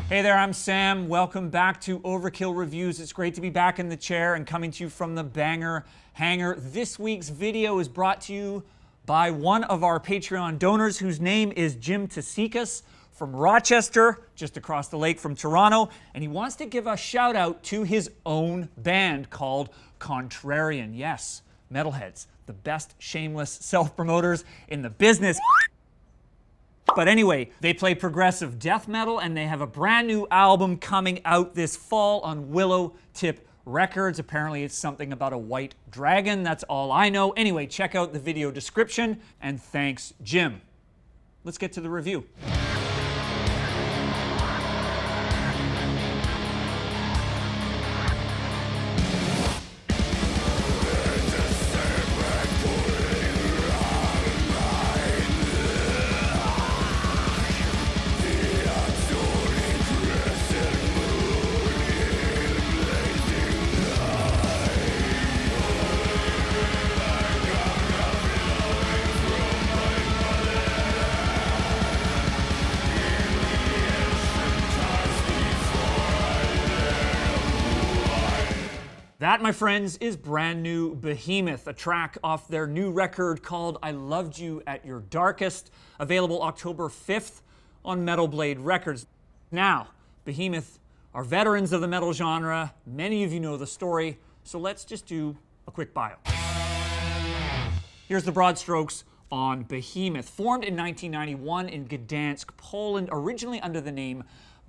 Hey there, I'm Sam. Welcome back to Overkill Reviews. It's great to be back in the chair and coming to you from the Banger Hangar. This week's video is brought to you by one of our Patreon donors whose name is Jim Tasikas from Rochester, just across the lake from Toronto, and he wants to give a shout out to his own band called Contrarian. Yes, metalheads, the best shameless self-promoters in the business. But anyway, they play progressive death metal and they have a brand new album coming out this fall on Willow Tip Records. Apparently it's something about a white dragon. That's all I know. Anyway, check out the video description and thanks, Jim. Let's get to the review. That, my friends, is brand new Behemoth, a track off their new record called I Loved You at Your Darkest, available October 5th on Metal Blade Records. Now, Behemoth are veterans of the metal genre. Many of you know the story, so let's just do a quick bio. Here's the broad strokes on Behemoth. Formed in 1991 in Gdansk, Poland, originally under the name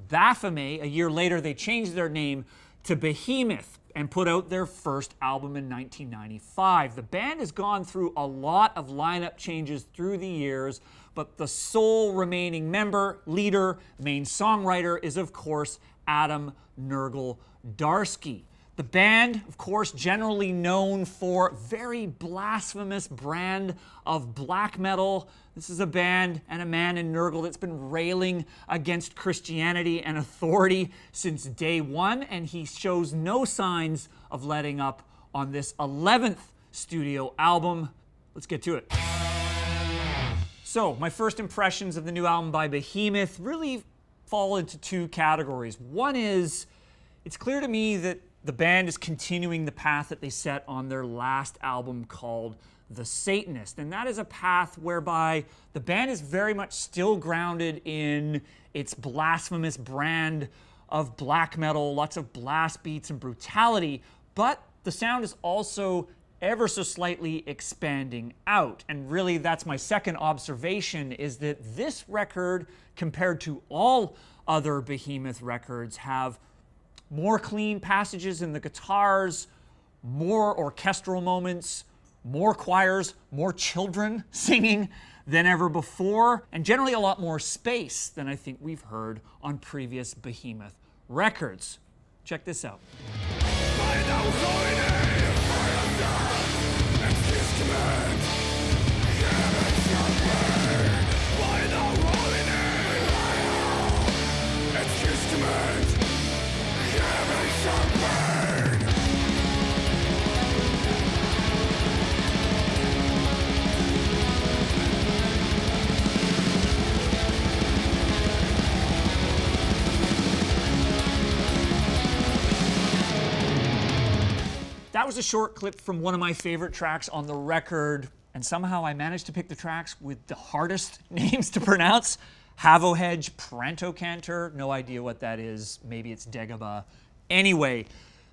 Baphomet. A year later, they changed their name to Behemoth and put out their first album in 1995. The band has gone through a lot of lineup changes through the years, but the sole remaining member, leader, main songwriter is, of course, Adam Nergal-Darsky. The band, of course, generally known for very blasphemous brand of black metal. This is a band and a man in Nergal that's been railing against Christianity and authority since day one, and he shows no signs of letting up on this 11th studio album. Let's get to it. So, my first impressions of the new album by Behemoth really fall into two categories. One is, it's clear to me that the band is continuing the path that they set on their last album called The Satanist. And that is a path whereby the band is very much still grounded in its blasphemous brand of black metal, lots of blast beats and brutality, but the sound is also ever so slightly expanding out. And really, that's my second observation, is that this record, compared to all other Behemoth records, have more clean passages in the guitars, more orchestral moments, more choirs, more children singing than ever before, and generally a lot more space than I think we've heard on previous Behemoth records. Check this out. That was a short clip from one of my favorite tracks on the record, and somehow I managed to pick the tracks with the hardest names to pronounce. Havohedge, Prantocantor, no idea what that is. Maybe it's Dagobah. Anyway,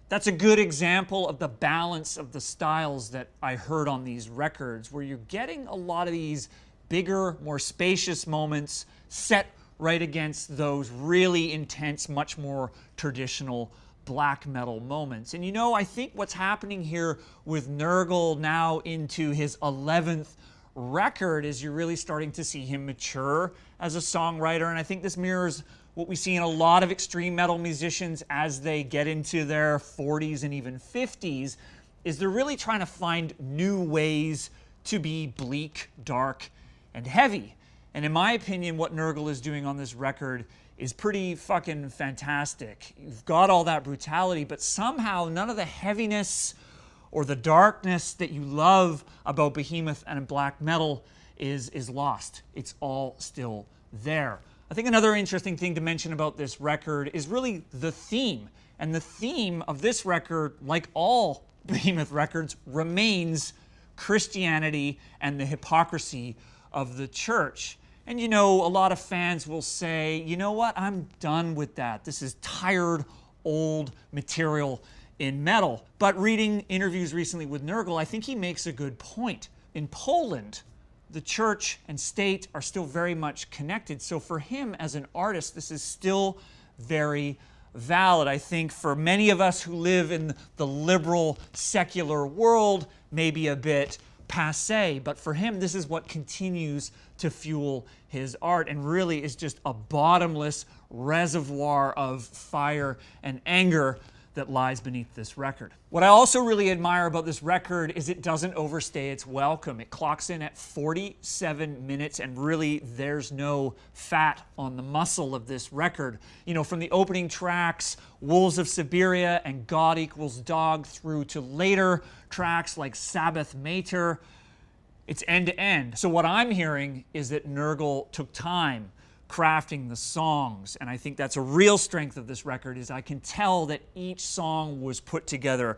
that's a good example of the balance of the styles that I heard on these records, where you're getting a lot of these bigger, more spacious moments set right against those really intense, much more traditional black metal moments. And you know, I think what's happening here with Nergal now into his 11th record is you're really starting to see him mature as a songwriter, and I think this mirrors what we see in a lot of extreme metal musicians as they get into their 40s and even 50s, is they're really trying to find new ways to be bleak, dark, and heavy. And in my opinion, what Nergal is doing on this record is pretty fucking fantastic. You've got all that brutality, but somehow none of the heaviness or the darkness that you love about Behemoth and black metal is lost. It's all still there. I think another interesting thing to mention about this record is really the theme. And the theme of this record, like all Behemoth records, remains Christianity and the hypocrisy of the church. And you know, a lot of fans will say, you know what, I'm done with that. This is tired, old material in metal. But reading interviews recently with Nergal, I think he makes a good point. In Poland, the church and state are still very much connected. So for him as an artist, this is still very valid. I think for many of us who live in the liberal, secular world, maybe a bit passé, but for him, this is what continues to fuel his art and really is just a bottomless reservoir of fire and anger that lies beneath this record. What I also really admire about this record is it doesn't overstay its welcome. It clocks in at 47 minutes and really there's no fat on the muscle of this record. You know, from the opening tracks, Wolves of Siberia and God Equals Dog, through to later tracks like Sabbath Mater, it's end to end. So what I'm hearing is that Nergal took time crafting the songs, and I think that's a real strength of this record, is I can tell that each song was put together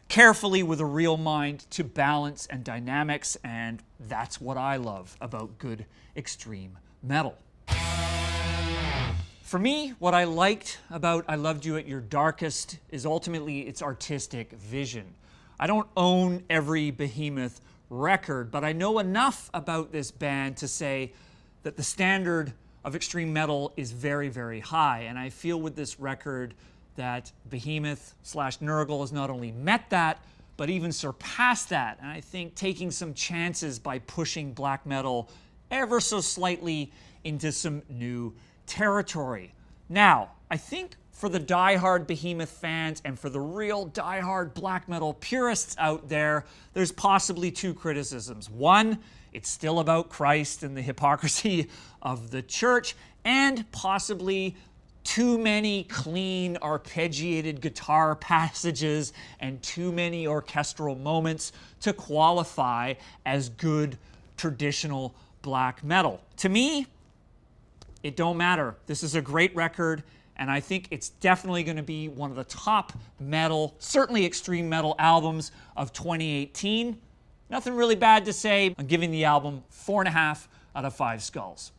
carefully with a real mind to balance and dynamics, and that's what I love about good extreme metal. For me, what I liked about I Loved You at Your Darkest is ultimately its artistic vision. I don't own every Behemoth record, but I know enough about this band to say that the standard of extreme metal is very, very high. And I feel with this record that Behemoth/Nergal has not only met that, but even surpassed that. And I think taking some chances by pushing black metal ever so slightly into some new territory. Now, I think for the diehard Behemoth fans and for the real diehard black metal purists out there, there's possibly two criticisms. One, it's still about Christ and the hypocrisy of the church, and possibly too many clean arpeggiated guitar passages and too many orchestral moments to qualify as good traditional black metal. To me, it don't matter. This is a great record, and I think it's definitely going to be one of the top metal, certainly extreme metal albums of 2018. Nothing really bad to say. I'm giving the album 4.5 out of 5 skulls.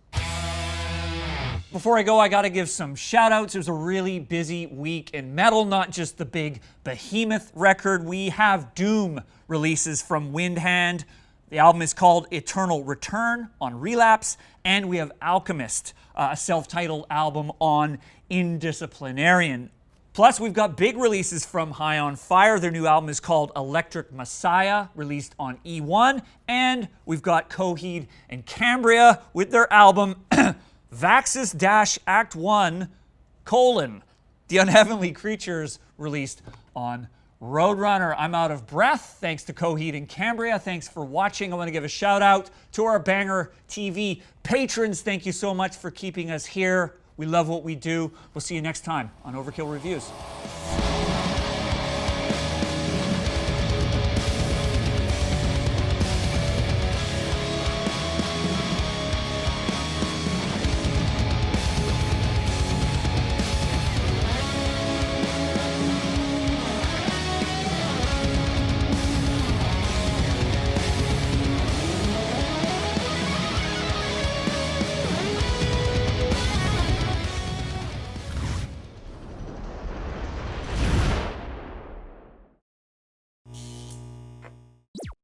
Before I go, I got to give some shout outs. It was a really busy week in metal, not just the big Behemoth record. We have Doom releases from Windhand. The album is called Eternal Return on Relapse, and we have Alchemist, a self-titled album on Indisciplinarian. Plus, we've got big releases from High on Fire. Their new album is called Electric Messiah, released on E1. And we've got Coheed and Cambria with their album Vaxis-Act 1, The Unheavenly Creatures, released on Roadrunner. I'm out of breath. Thanks to Coheed and Cambria. Thanks for watching. I want to give a shout out to our Banger TV patrons. Thank you so much for keeping us here. We love what we do. We'll see you next time on Overkill Reviews.